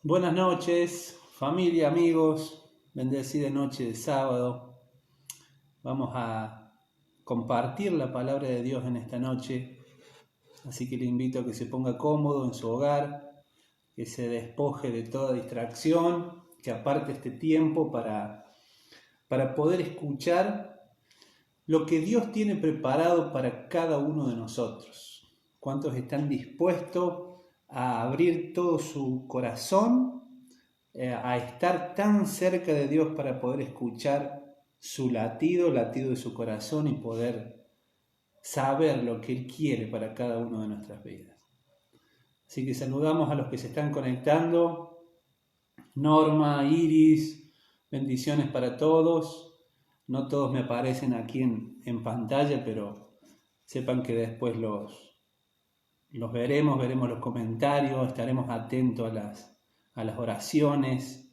Buenas noches, familia, amigos, bendecida noche de sábado. Vamos a compartir la palabra de Dios en esta noche, así que le invito a que se ponga cómodo en su hogar, que se despoje de toda distracción, que aparte este tiempo para poder escuchar lo que Dios tiene preparado para cada uno de nosotros. ¿Cuántos están dispuestos a abrir todo su corazón, a estar tan cerca de Dios para poder escuchar su latido, el latido de su corazón y poder saber lo que Él quiere para cada uno de nuestras vidas? Así que saludamos a los que se están conectando. Norma, Iris, bendiciones para todos. No todos me aparecen aquí en pantalla, pero sepan que después los veremos los comentarios, estaremos atentos a las oraciones.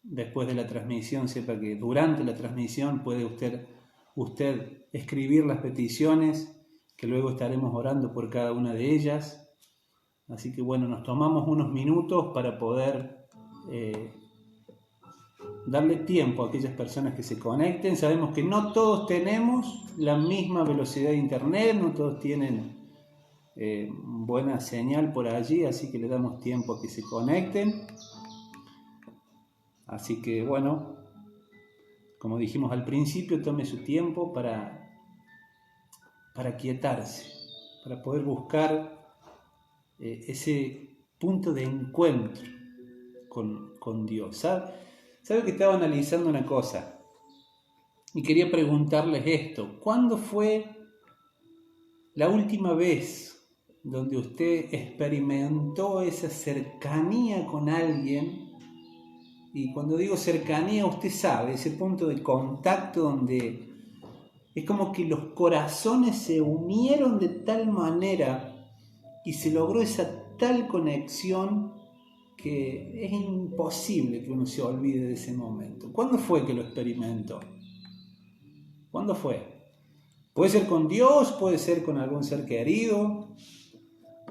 Después de la transmisión, sepa que durante la transmisión puede usted escribir las peticiones, que luego estaremos orando por cada una de ellas. Así que bueno, nos tomamos unos minutos para poder darle tiempo a aquellas personas que se conecten. Sabemos que no todos tenemos la misma velocidad de internet, no todos tienen buena señal por allí, así que le damos tiempo a que se conecten. Así que bueno, como dijimos al principio, tome su tiempo para quietarse, para poder buscar ese punto de encuentro con Dios. ¿Sabe que estaba analizando una cosa? Y quería preguntarles esto. ¿Cuándo fue la última vez donde usted experimentó esa cercanía con alguien? Y cuando digo cercanía, usted sabe, ese punto de contacto donde es como que los corazones se unieron de tal manera y se logró esa tal conexión que es imposible que uno se olvide de ese momento. ¿Cuándo fue que lo experimentó? ¿Cuándo fue? Puede ser con Dios, puede ser con algún ser querido.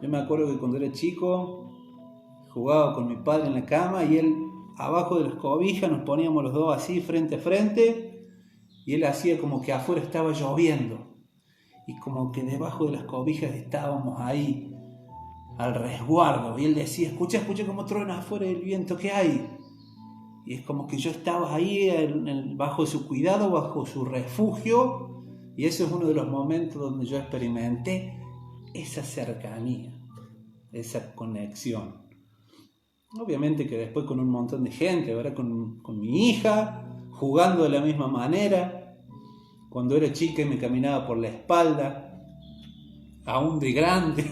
Yo me acuerdo que cuando era chico jugaba con mi padre en la cama y él abajo de las cobijas nos poníamos los dos así frente a frente y él hacía como que afuera estaba lloviendo y como que debajo de las cobijas estábamos ahí al resguardo y él decía, escucha cómo truena afuera el viento, ¿qué hay? Y es como que yo estaba ahí bajo su cuidado, bajo su refugio, y ese es uno de los momentos donde yo experimenté esa cercanía, esa conexión. Obviamente que después con un montón de gente, ¿verdad? Con mi hija, jugando de la misma manera, cuando era chica y me caminaba por la espalda, aún de grande,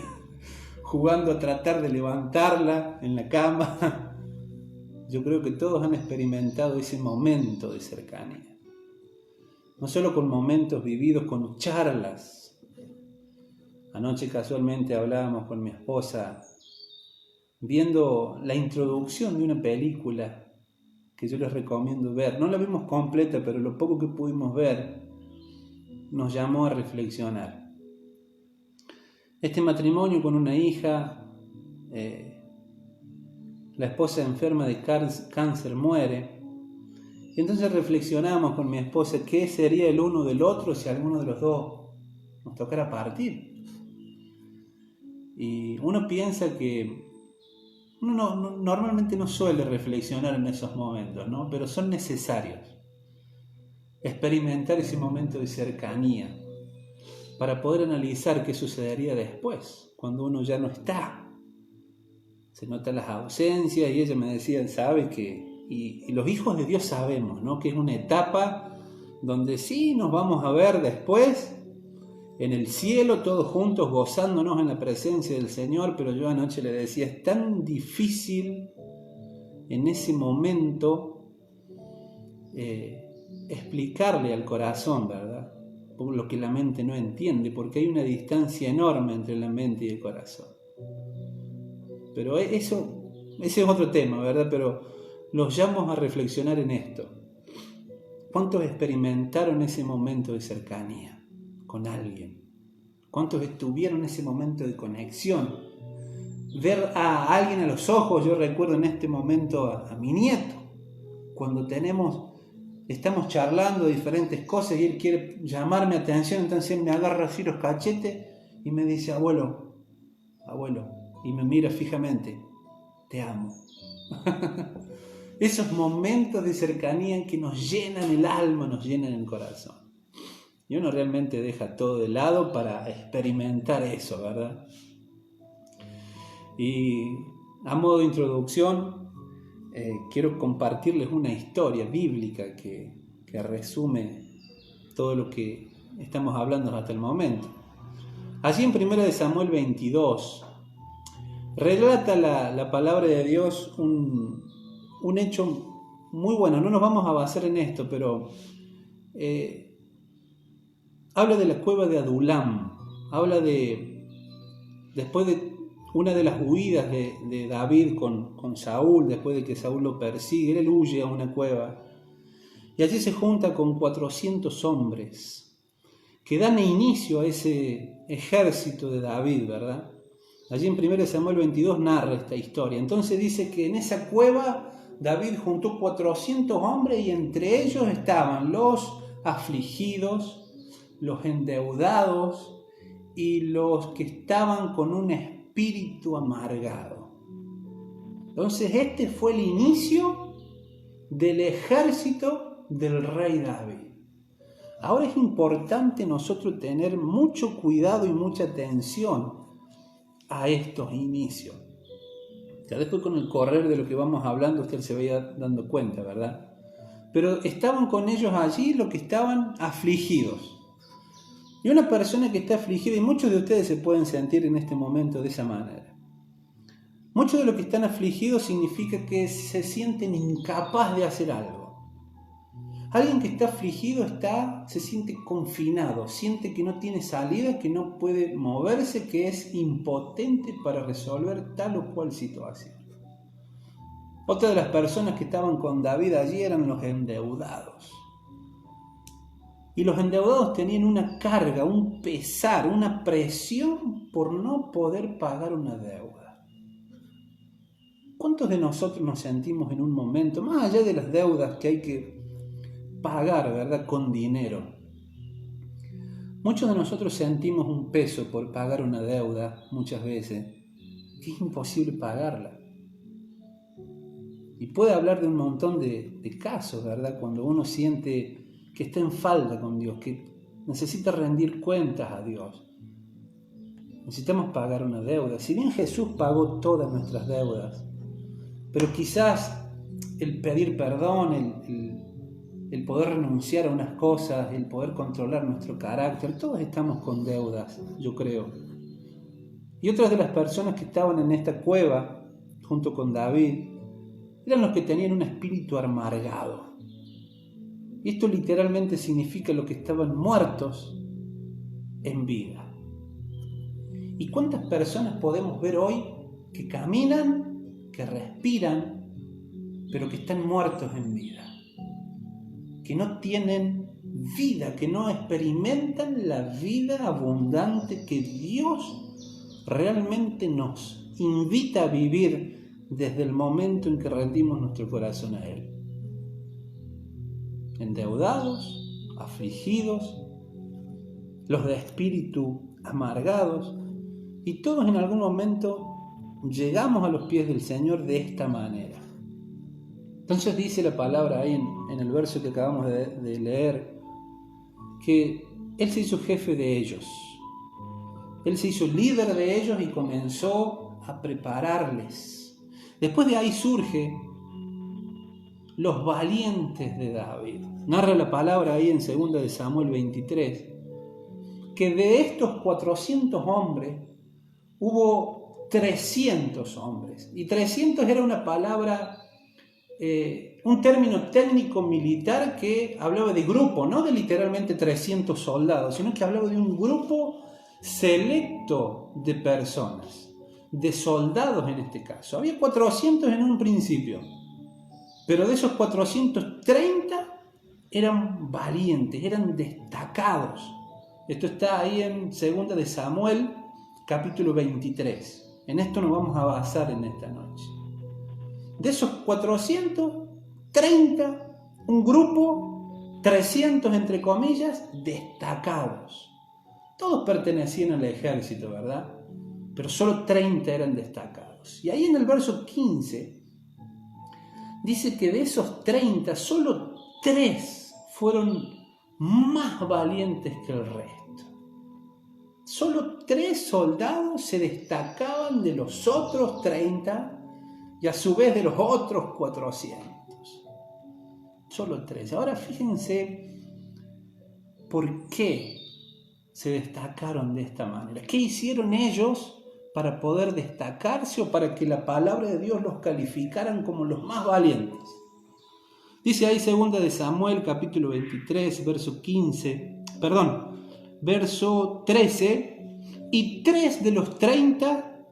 jugando a tratar de levantarla en la cama. Yo creo que todos han experimentado ese momento de cercanía. No solo con momentos vividos, con charlas. Anoche casualmente hablábamos con mi esposa viendo la introducción de una película que yo les recomiendo ver. No la vimos completa, pero lo poco que pudimos ver nos llamó a reflexionar. Este matrimonio con una hija, la esposa enferma de cáncer muere, y entonces reflexionamos con mi esposa qué sería el uno del otro si alguno de los dos nos tocara partir. Y uno piensa que uno normalmente no suele reflexionar en esos momentos, ¿no? Pero son necesarios experimentar ese momento de cercanía para poder analizar qué sucedería después, cuando uno ya no está. Se notan las ausencias y ella me decía, ¿sabe que? Y los hijos de Dios sabemos, ¿no? Que es una etapa donde sí nos vamos a ver después en el cielo, todos juntos gozándonos en la presencia del Señor, pero yo anoche le decía, es tan difícil en ese momento explicarle al corazón, ¿verdad? Por lo que la mente no entiende, porque hay una distancia enorme entre la mente y el corazón. Pero ese es otro tema, ¿verdad? Pero los llamo a reflexionar en esto. ¿Cuántos experimentaron ese momento de cercanía con alguien? ¿Cuántos estuvieron en ese momento de conexión ver a alguien a los ojos. Yo recuerdo en este momento a mi nieto, cuando estamos charlando de diferentes cosas y él quiere llamar mi atención, entonces él me agarra así los cachetes y me dice, abuelo, y me mira fijamente, te amo. Esos momentos de cercanía que nos llenan el alma, nos llenan el corazón. Y uno realmente deja todo de lado para experimentar eso, ¿verdad? Y a modo de introducción, quiero compartirles una historia bíblica que resume todo lo que estamos hablando hasta el momento. Allí en 1 Samuel 22, relata la palabra de Dios un hecho muy bueno. No nos vamos a basar en esto, pero habla de la cueva de Adulam. Habla después de una de las huidas de David con Saúl, después de que Saúl lo persigue, él huye a una cueva. Y allí se junta con 400 hombres que dan inicio a ese ejército de David, ¿verdad? Allí en 1 Samuel 22 narra esta historia. Entonces dice que en esa cueva David juntó 400 hombres y entre ellos estaban los afligidos, los endeudados y los que estaban con un espíritu amargado. Entonces este fue el inicio del ejército del rey David. Ahora es importante nosotros tener mucho cuidado y mucha atención a estos inicios. Ya después con el correr de lo que vamos hablando usted se vaya dando cuenta, ¿verdad? Pero estaban con ellos allí los que estaban afligidos. Y una persona que está afligida, y muchos de ustedes se pueden sentir en este momento de esa manera. Muchos de los que están afligidos significa que se sienten incapaz de hacer algo. Alguien que está afligido se siente confinado, siente que no tiene salida, que no puede moverse, que es impotente para resolver tal o cual situación. Otra de las personas que estaban con David allí eran los endeudados. Y los endeudados tenían una carga, un pesar, una presión por no poder pagar una deuda. ¿Cuántos de nosotros nos sentimos en un momento, más allá de las deudas que hay que pagar, ¿verdad?, con dinero? Muchos de nosotros sentimos un peso por pagar una deuda muchas veces, que es imposible pagarla. Y puede hablar de un montón de casos, ¿verdad?, cuando uno siente que está en falta con Dios, que necesita rendir cuentas a Dios. Necesitamos pagar una deuda. Si bien Jesús pagó todas nuestras deudas, pero quizás el pedir perdón, el poder renunciar a unas cosas, el poder controlar nuestro carácter, todos estamos con deudas, yo creo. Y otras de las personas que estaban en esta cueva, junto con David, eran los que tenían un espíritu amargado. Y esto literalmente significa los que estaban muertos en vida. ¿Y cuántas personas podemos ver hoy que caminan, que respiran, pero que están muertos en vida? Que no tienen vida, que no experimentan la vida abundante que Dios realmente nos invita a vivir desde el momento en que rendimos nuestro corazón a Él. Endeudados, afligidos, los de espíritu amargados, y todos en algún momento llegamos a los pies del Señor de esta manera. Entonces dice la palabra ahí en el verso que acabamos de leer, que Él se hizo jefe de ellos. Él se hizo líder de ellos y comenzó a prepararles. Después de ahí surge los valientes de David. Narra la palabra ahí en 2 Samuel 23, que de estos 400 hombres hubo 300 hombres. Y 300 era una palabra, un término técnico militar que hablaba de grupo, no de literalmente 300 soldados, sino que hablaba de un grupo selecto de personas, de soldados en este caso. Había 400 en un principio, pero de esos 430 eran valientes, eran destacados. Esto está ahí en 2 de Samuel, capítulo 23. En esto nos vamos a basar en esta noche. De esos 430, un grupo, 300 entre comillas, destacados. Todos pertenecían al ejército, ¿verdad? Pero solo 30 eran destacados. Y ahí en el verso 15 dice que de esos 30, solo 3 fueron más valientes que el resto. Solo 3 soldados se destacaban de los otros 30 y a su vez de los otros 400. Solo 3. Ahora fíjense por qué se destacaron de esta manera. ¿Qué hicieron ellos para poder destacarse o para que la palabra de Dios los calificaran como los más valientes? Dice ahí 2 de Samuel, capítulo 23, verso 13, y 3 de los 30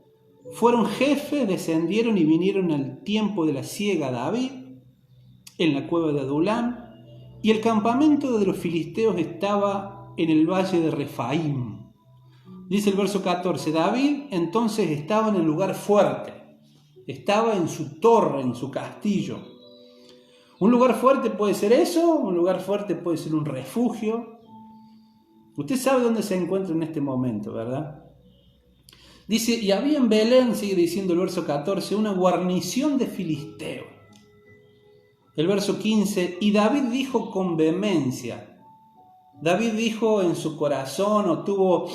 fueron jefes, descendieron y vinieron al tiempo de la siega a David, en la cueva de Adulán, y el campamento de los filisteos estaba en el valle de Refaim. Dice el verso 14, David entonces estaba en el lugar fuerte, estaba en su torre, en su castillo. Un lugar fuerte puede ser eso, un lugar fuerte puede ser un refugio. Usted sabe dónde se encuentra en este momento, ¿verdad? Dice, y había en Belén, sigue diciendo el verso 14, una guarnición de filisteos. El verso 15, y David dijo con vehemencia. David dijo en su corazón o tuvo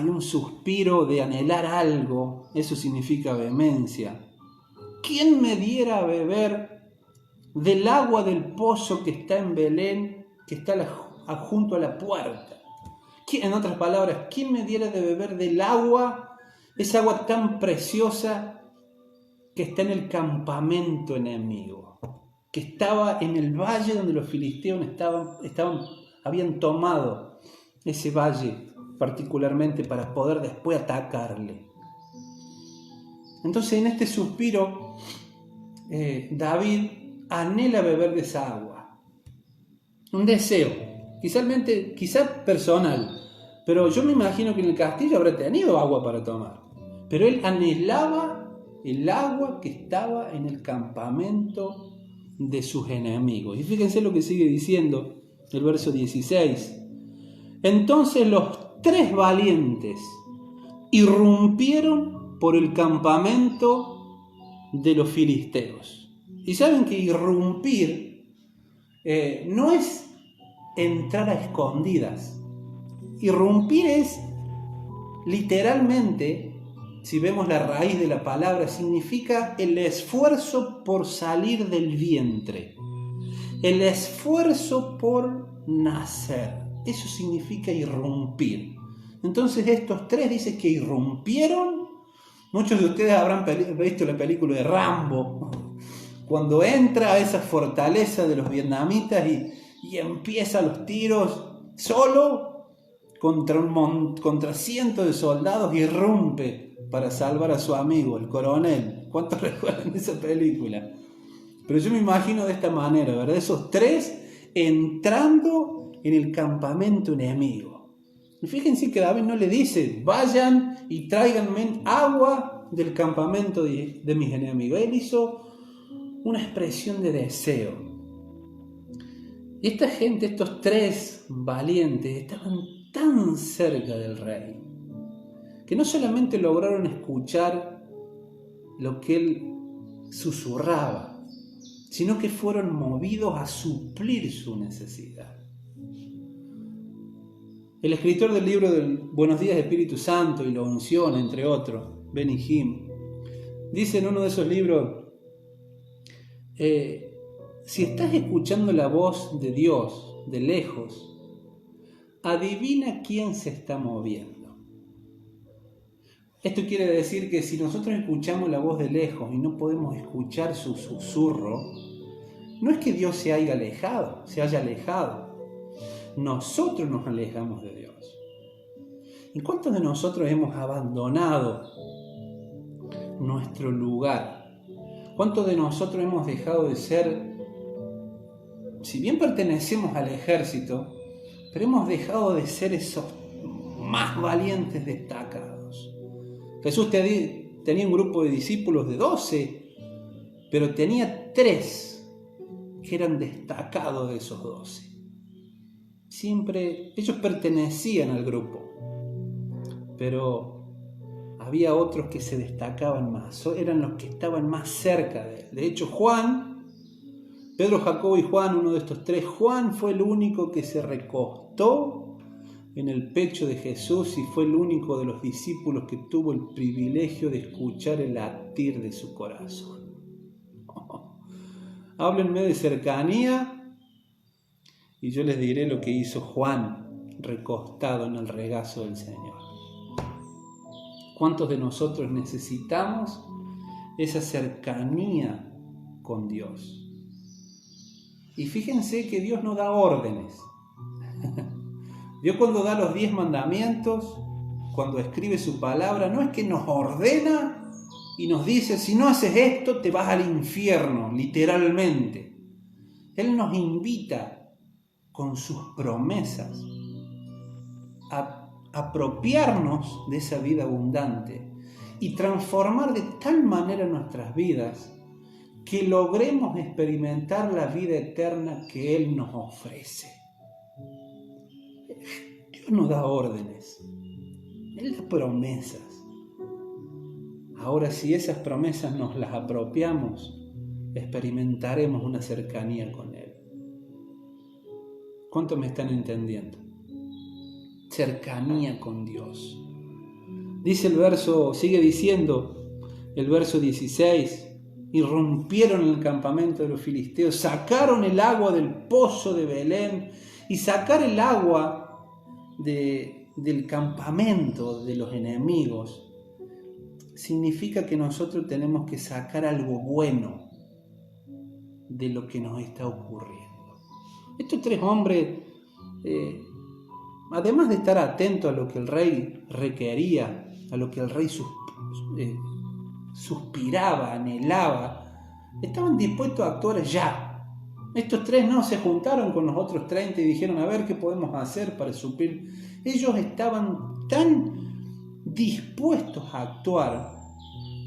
un suspiro de anhelar algo. Eso significa vehemencia. ¿Quién me diera a beber del agua del pozo que está en Belén, que está junto a la puerta? En otras palabras, ¿quién me diera de beber del agua, esa agua tan preciosa que está en el campamento enemigo, que estaba en el valle donde los filisteos habían tomado ese valle particularmente para poder después atacarle? Entonces en este suspiro David anhela beber de esa agua, un deseo, quizás personal, pero yo me imagino que en el castillo habrá tenido agua para tomar, pero él anhelaba el agua que estaba en el campamento de sus enemigos. Y fíjense lo que sigue diciendo el verso 16. Entonces los 3 valientes irrumpieron por el campamento de los filisteos. Y saben que irrumpir no es entrar a escondidas. Irrumpir es literalmente, si vemos la raíz de la palabra, significa el esfuerzo por salir del vientre, el esfuerzo por nacer. Eso significa irrumpir. Entonces estos 3 dicen que irrumpieron. Muchos de ustedes habrán visto la película de Rambo, cuando entra a esa fortaleza de los vietnamitas y empieza los tiros solo contra cientos de soldados, irrumpe para salvar a su amigo, el coronel. ¿Cuántos recuerdan de esa película? Pero yo me imagino de esta manera, ¿verdad? Esos 3 entrando en el campamento enemigo. Y fíjense que David no le dice, vayan y tráiganme agua del campamento de mis enemigos. Él hizo una expresión de deseo. Y esta gente, estos 3 valientes, estaban tan cerca del rey, que no solamente lograron escuchar lo que él susurraba, sino que fueron movidos a suplir su necesidad. El escritor del libro del Buenos Días Espíritu Santo y la unción, entre otros, Benny Hinn, dice en uno de esos libros, si estás escuchando la voz de Dios de lejos, adivina quién se está moviendo. Esto quiere decir que si nosotros escuchamos la voz de lejos y no podemos escuchar su susurro, no es que Dios se haya alejado. Nosotros nos alejamos de Dios. ¿Y cuántos de nosotros hemos abandonado nuestro lugar? ¿Cuántos de nosotros hemos dejado de ser, si bien pertenecemos al ejército, pero hemos dejado de ser esos más valientes destacados? Jesús tenía un grupo de discípulos de 12, pero tenía 3 que eran destacados de esos 12. Siempre ellos pertenecían al grupo, pero había otros que se destacaban más, eran los que estaban más cerca de él. De hecho, Pedro, Jacobo y Juan, uno de estos 3, Juan fue el único que se recostó en el pecho de Jesús y fue el único de los discípulos que tuvo el privilegio de escuchar el latir de su corazón. Háblenme de cercanía y yo les diré lo que hizo Juan recostado en el regazo del Señor. ¿Cuántos de nosotros necesitamos esa cercanía con Dios? Y fíjense que Dios no da órdenes. Dios cuando da los 10 mandamientos, cuando escribe su palabra, no es que nos ordena y nos dice, si no haces esto te vas al infierno, literalmente. Él nos invita con sus promesas a apropiarnos de esa vida abundante y transformar de tal manera nuestras vidas que logremos experimentar la vida eterna que Él nos ofrece. Dios nos da órdenes, Él da promesas. Ahora, si esas promesas nos las apropiamos, experimentaremos una cercanía con Él. ¿Cuánto me están entendiendo? Cercanía con Dios. Dice el verso, sigue diciendo el verso 16, irrumpieron en el campamento de los filisteos, sacaron el agua del pozo de Belén, y sacar el agua del campamento de los enemigos significa que nosotros tenemos que sacar algo bueno de lo que nos está ocurriendo. Estos 3 hombres, además de estar atentos a lo que el rey requería, a lo que el rey suspiraba, anhelaba, estaban dispuestos a actuar ya. Estos 3 no se juntaron con los otros 30 y dijeron, a ver qué podemos hacer para suplir. Ellos estaban tan dispuestos a actuar.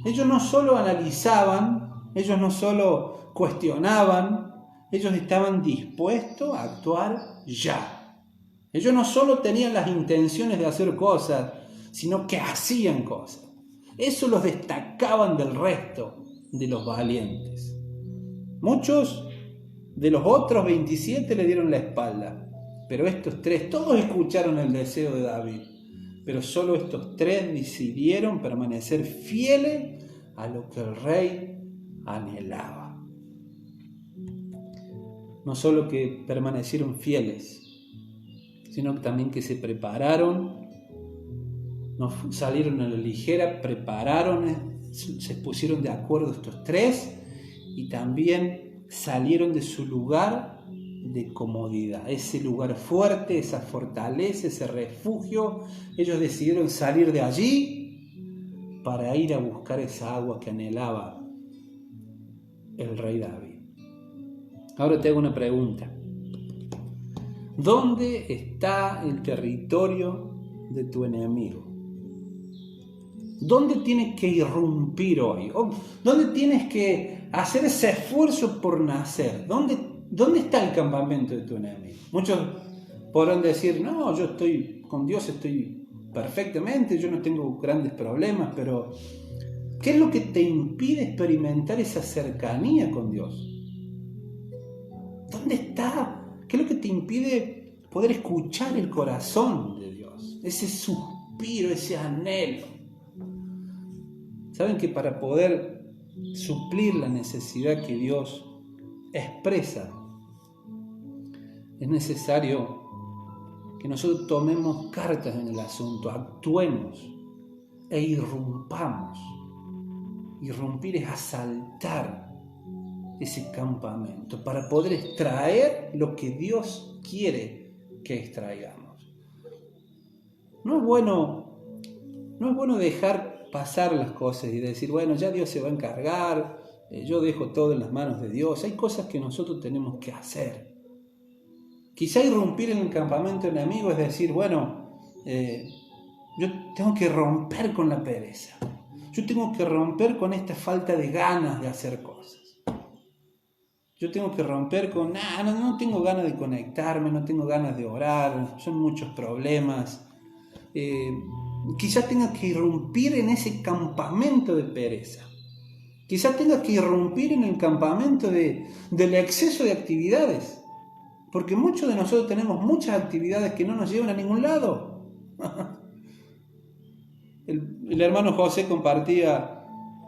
Ellos no solo analizaban, ellos no solo cuestionaban, ellos estaban dispuestos a actuar ya. Ellos no solo tenían las intenciones de hacer cosas, sino que hacían cosas. Eso los destacaban del resto de los valientes. Muchos de los otros 27 le dieron la espalda, pero estos 3, todos escucharon el deseo de David, pero solo estos 3 decidieron permanecer fieles a lo que el rey anhelaba. No solo que permanecieron fieles, sino también que se prepararon, no salieron a la ligera, prepararon, se pusieron de acuerdo estos 3 y también salieron de su lugar de comodidad, ese lugar fuerte, esa fortaleza, ese refugio. Ellos decidieron salir de allí para ir a buscar esa agua que anhelaba el rey David. Ahora te hago una pregunta. ¿Dónde está el territorio de tu enemigo? ¿Dónde tienes que irrumpir hoy? ¿Dónde tienes que hacer ese esfuerzo por nacer? ¿Dónde está el campamento de tu enemigo? Muchos podrán decir, no, yo estoy con Dios, estoy perfectamente, yo no tengo grandes problemas, pero ¿qué es lo que te impide experimentar esa cercanía con Dios? ¿Dónde está? ¿Qué es lo que te impide poder escuchar el corazón de Dios? Ese suspiro, ese anhelo. ¿Saben que para poder suplir la necesidad que Dios expresa, es necesario que nosotros tomemos cartas en el asunto, actuemos e irrumpamos? Irrumpir es asaltar ese campamento para poder extraer lo que Dios quiere que extraigamos. No es bueno dejar pasar las cosas y decir, bueno, ya Dios se va a encargar, yo dejo todo en las manos de Dios. Hay cosas que nosotros tenemos que hacer. Quizá irrumpir en el campamento enemigo es decir, bueno, Yo tengo que romper con la pereza. Yo tengo que romper con esta falta de ganas de hacer cosas. Yo tengo que romper con, no tengo ganas de conectarme, no tengo ganas de orar, son muchos problemas. Quizás tenga que irrumpir en ese campamento de pereza. Quizás tenga que irrumpir en el campamento del exceso de actividades. Porque muchos de nosotros tenemos muchas actividades que no nos llevan a ningún lado. El hermano José compartía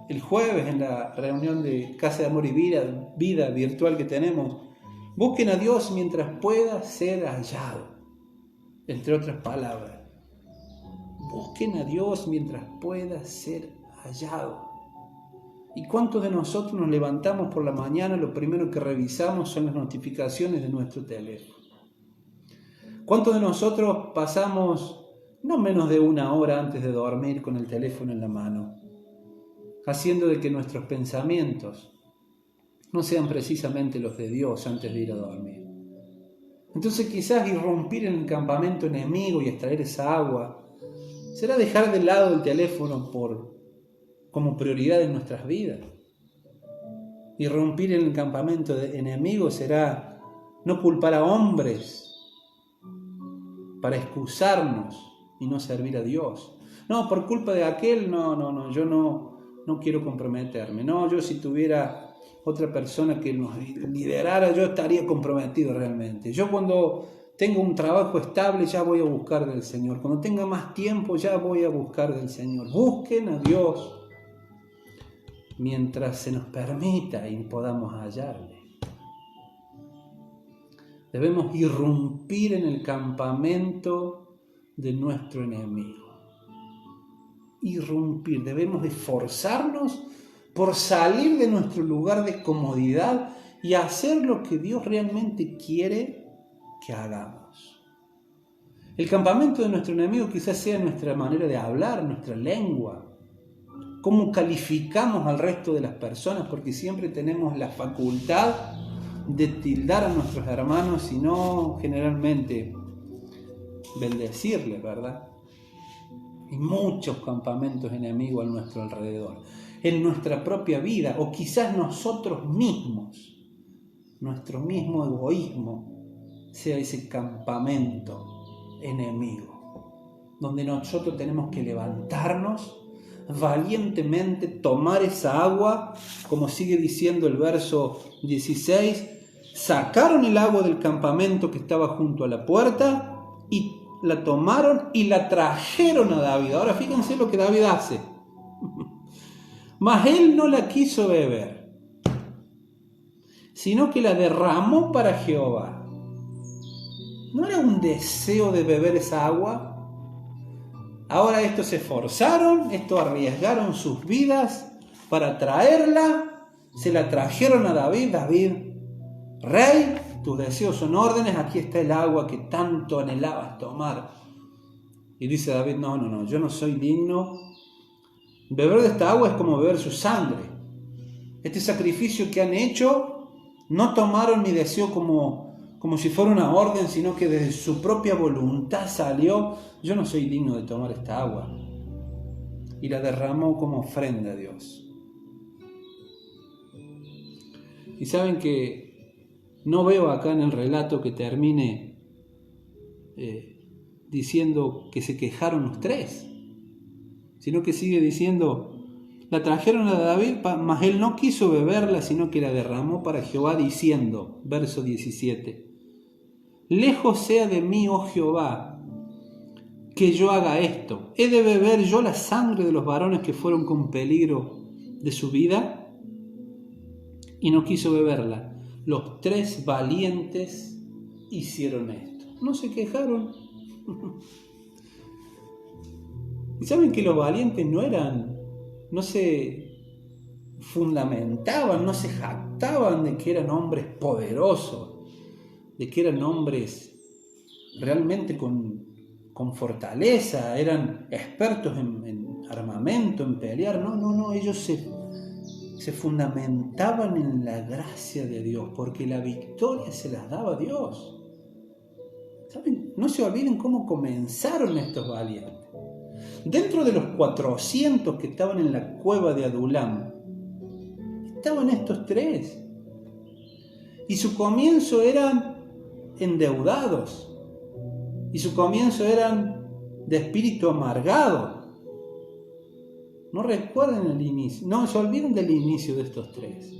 el jueves en la reunión de Casa de Amor y Vida virtual que tenemos. Busquen a Dios mientras pueda ser hallado. Entre otras palabras. Busquen a Dios mientras pueda ser hallado. ¿Y cuántos de nosotros nos levantamos por la mañana? Lo primero que revisamos son las notificaciones de nuestro teléfono. ¿Cuántos de nosotros pasamos no menos de 1 hora antes de dormir con el teléfono en la mano, haciendo de que nuestros pensamientos no sean precisamente los de Dios antes de ir a dormir? Entonces quizás irrumpir en el campamento enemigo y extraer esa agua será dejar de lado el teléfono como prioridad en nuestras vidas. Irrumpir en el campamento enemigo será no culpar a hombres para excusarnos y no servir a Dios. No, por culpa de aquel, yo no quiero comprometerme. No, yo si tuviera otra persona que nos liderara, yo estaría comprometido realmente. Yo cuando tengo un trabajo estable, ya voy a buscar del Señor. Cuando tenga más tiempo, ya voy a buscar del Señor. Busquen a Dios mientras se nos permita y podamos hallarle. Debemos irrumpir en el campamento de nuestro enemigo. Irrumpir, debemos esforzarnos por salir de nuestro lugar de comodidad y hacer lo que Dios realmente quiere que hagamos. El campamento de nuestro enemigo quizás sea nuestra manera de hablar, nuestra lengua, cómo calificamos al resto de las personas, porque siempre tenemos la facultad de tildar a nuestros hermanos y no generalmente bendecirles, ¿verdad? Hay muchos campamentos enemigos a nuestro alrededor, en nuestra propia vida, o quizás nosotros mismos, nuestro mismo egoísmo sea ese campamento enemigo, donde nosotros tenemos que levantarnos valientemente, tomar esa agua, como sigue diciendo el verso 16, sacaron el agua del campamento que estaba junto a la puerta y la tomaron y la trajeron a David. Ahora fíjense lo que David hace. Mas él no la quiso beber, sino que la derramó para Jehová. ¿No era un deseo de beber esa agua? Ahora estos se esforzaron, estos arriesgaron sus vidas para traerla, se la trajeron a David. David, rey, tus deseos son órdenes, aquí está el agua que tanto anhelabas tomar. Y dice David, no, yo no soy digno. Beber de esta agua es como beber su sangre. Este sacrificio que han hecho, no tomaron mi deseo como si fuera una orden, sino que desde su propia voluntad salió. Yo no soy digno de tomar esta agua. Y la derramó como ofrenda a Dios. Y saben que no veo acá en el relato que termine diciendo que se quejaron los tres, sino que sigue diciendo, la trajeron a David, mas él no quiso beberla, sino que la derramó para Jehová, diciendo, verso 17, lejos sea de mí, oh Jehová, que yo haga esto. ¿He de beber yo la sangre de los varones que fueron con peligro de su vida? Y no quiso beberla. Los tres valientes hicieron esto. No se quejaron. Y saben que los valientes no se fundamentaban, no se jactaban de que eran hombres poderosos, de que eran hombres realmente con fortaleza, eran expertos en armamento, en pelear. No, ellos se fundamentaban en la gracia de Dios, porque la victoria se las daba Dios. ¿Saben? No se olviden cómo comenzaron estos valientes. Dentro de los 400 que estaban en la cueva de Adulam, estaban estos 3. Y su comienzo eran endeudados. Y su comienzo eran de espíritu amargado. No recuerden el inicio, no se olviden del inicio de estos 3.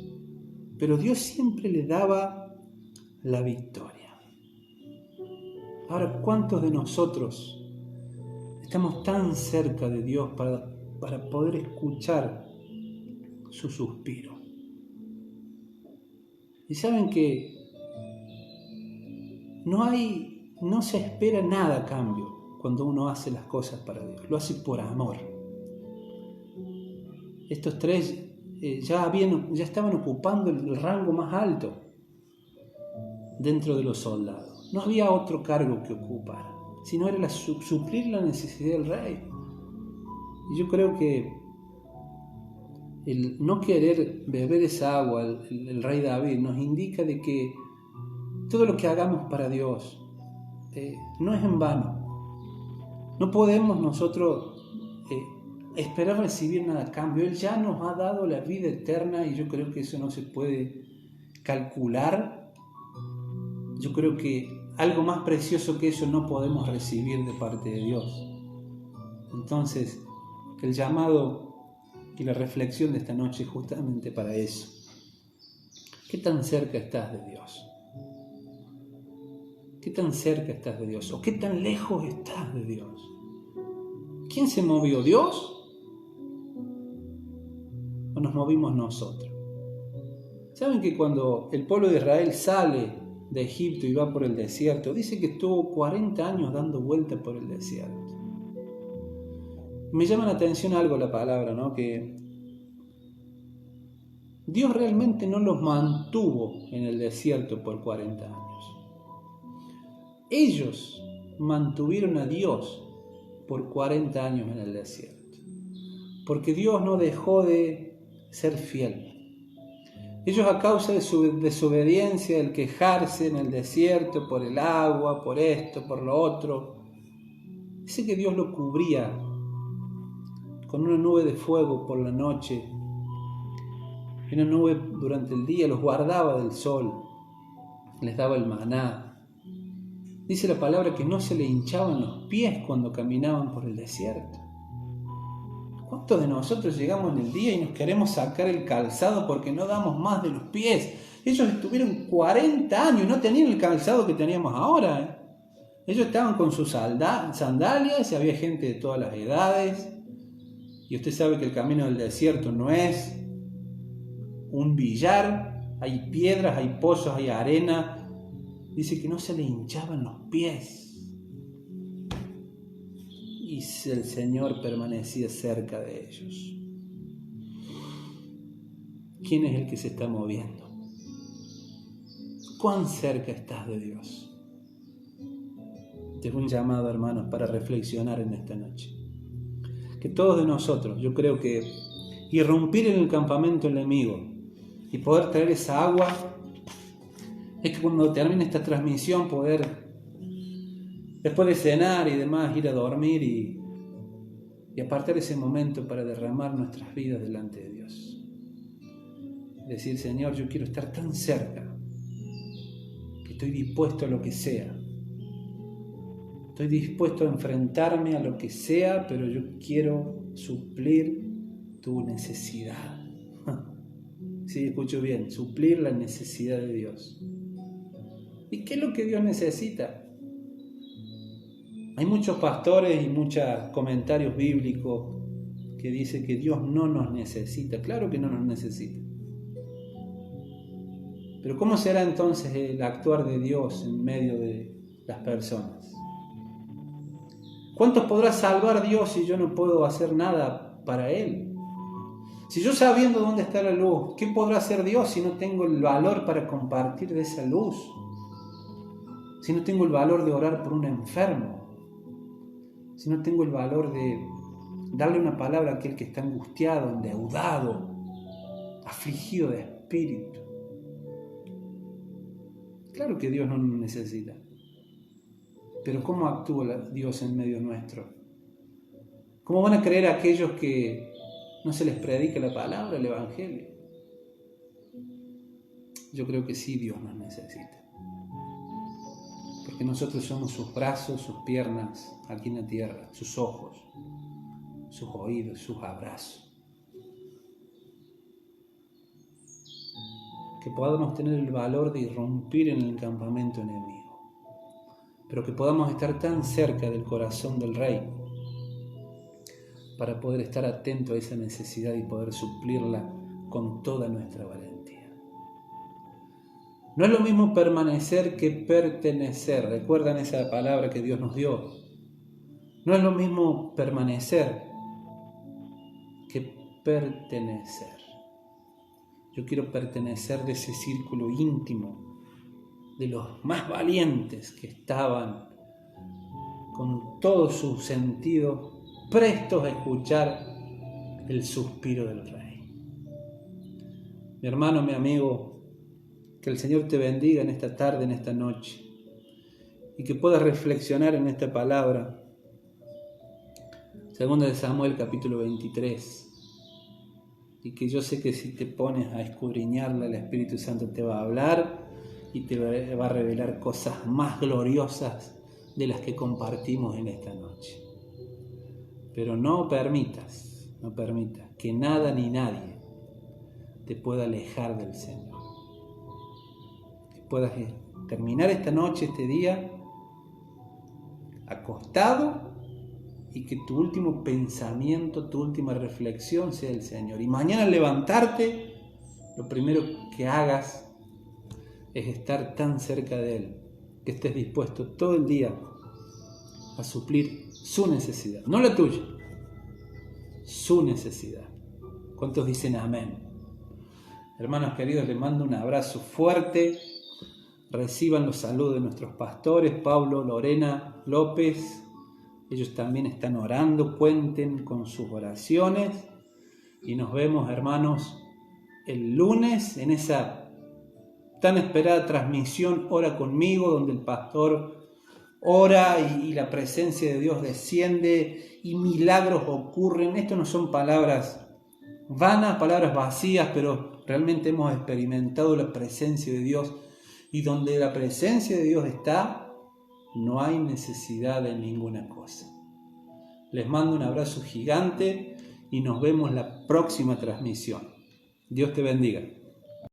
Pero Dios siempre le daba la victoria. Ahora, ¿cuántos de nosotros estamos tan cerca de Dios para poder escuchar su suspiro? Y saben que no se espera nada a cambio cuando uno hace las cosas para Dios. Lo hace por amor. Estos 3 ya estaban ocupando el rango más alto dentro de los soldados. No había otro cargo que ocupar, sino era suplir la necesidad del rey. Y yo creo que el no querer beber esa agua, el rey David, nos indica de que todo lo que hagamos para Dios no es en vano. No podemos nosotros esperar recibir nada a cambio. Él ya nos ha dado la vida eterna y yo creo que eso no se puede calcular. Yo creo que algo más precioso que eso no podemos recibir de parte de Dios. Entonces, el llamado y la reflexión de esta noche es justamente para eso. ¿Qué tan cerca estás de Dios? ¿Qué tan cerca estás de Dios? ¿O qué tan lejos estás de Dios? ¿Quién se movió? ¿Dios? ¿O nos movimos nosotros? ¿Saben que cuando el pueblo de Israel sale de Egipto y va por el desierto, dice que estuvo 40 años dando vueltas por el desierto? Me llama la atención algo la palabra, ¿no? Que Dios realmente no los mantuvo en el desierto por 40 años. Ellos mantuvieron a Dios por 40 años en el desierto, porque Dios no dejó de ser fiel. Ellos, a causa de su desobediencia, el quejarse en el desierto por el agua, por esto, por lo otro, dice que Dios lo cubría con una nube de fuego por la noche y una nube durante el día, los guardaba del sol, les daba el maná. Dice la palabra que no se le hinchaban los pies cuando caminaban por el desierto. ¿Cuántos de nosotros llegamos en el día y nos queremos sacar el calzado porque no damos más de los pies? Ellos estuvieron 40 años y no tenían el calzado que teníamos ahora. Ellos estaban con sus sandalias y había gente de todas las edades. Y usted sabe que el camino del desierto no es un billar. Hay piedras, hay pozos, hay arena. Dice que no se le hinchaban los pies. Y el Señor permanecía cerca de ellos. ¿Quién es el que se está moviendo? ¿Cuán cerca estás de Dios? Este es un llamado, hermanos, para reflexionar en esta noche. Que todos de nosotros, yo creo que irrumpir en el campamento enemigo y poder traer esa agua, es que cuando termine esta transmisión poder, después de cenar y demás, ir a dormir y apartar ese momento para derramar nuestras vidas delante de Dios. Decir, Señor, yo quiero estar tan cerca que estoy dispuesto a lo que sea. Estoy dispuesto a enfrentarme a lo que sea, pero yo quiero suplir tu necesidad. Sí, escucho bien, suplir la necesidad de Dios. ¿Y qué es lo que Dios necesita? Hay muchos pastores y muchos comentarios bíblicos que dicen que Dios no nos necesita. Claro que no nos necesita. Pero ¿cómo será entonces el actuar de Dios en medio de las personas? ¿Cuántos podrá salvar Dios si yo no puedo hacer nada para Él? Si yo sabiendo dónde está la luz, ¿qué podrá hacer Dios si no tengo el valor para compartir de esa luz? Si no tengo el valor de orar por un enfermo. Si no tengo el valor de darle una palabra a aquel que está angustiado, endeudado, afligido de espíritu. Claro que Dios no nos necesita. Pero ¿cómo actúa Dios en medio nuestro? ¿Cómo van a creer aquellos que no se les predica la palabra, el Evangelio? Yo creo que sí, Dios nos necesita. Porque nosotros somos sus brazos, sus piernas aquí en la tierra, sus ojos, sus oídos, sus abrazos. Que podamos tener el valor de irrumpir en el campamento enemigo, pero que podamos estar tan cerca del corazón del Rey para poder estar atento a esa necesidad y poder suplirla con toda nuestra valentía. No es lo mismo permanecer que pertenecer. ¿Recuerdan esa palabra que Dios nos dio? No es lo mismo permanecer que pertenecer. Yo quiero pertenecer de ese círculo íntimo de los más valientes que estaban con todo su sentido prestos a escuchar el suspiro del Rey. Mi hermano, mi amigo, que el Señor te bendiga en esta tarde, en esta noche, y que puedas reflexionar en esta palabra. Segunda de Samuel, capítulo 23. Y que yo sé que si te pones a escudriñarla, el Espíritu Santo te va a hablar y te va a revelar cosas más gloriosas de las que compartimos en esta noche. Pero no permitas que nada ni nadie te pueda alejar del Señor. Que puedas terminar esta noche, este día, acostado, y que tu último pensamiento, tu última reflexión sea el Señor. Y mañana al levantarte, lo primero que hagas es estar tan cerca de Él, que estés dispuesto todo el día a suplir su necesidad, no la tuya, su necesidad. ¿Cuántos dicen amén? Hermanos queridos, les mando un abrazo fuerte. Reciban los saludos de nuestros pastores, Pablo, Lorena, López. Ellos también están orando, cuenten con sus oraciones. Y nos vemos, hermanos, el lunes en esa tan esperada transmisión Ora Conmigo, donde el pastor ora y la presencia de Dios desciende y milagros ocurren. Esto no son palabras vanas, palabras vacías, pero realmente hemos experimentado la presencia de Dios. Y donde la presencia de Dios está, no hay necesidad de ninguna cosa. Les mando un abrazo gigante y nos vemos la próxima transmisión. Dios te bendiga.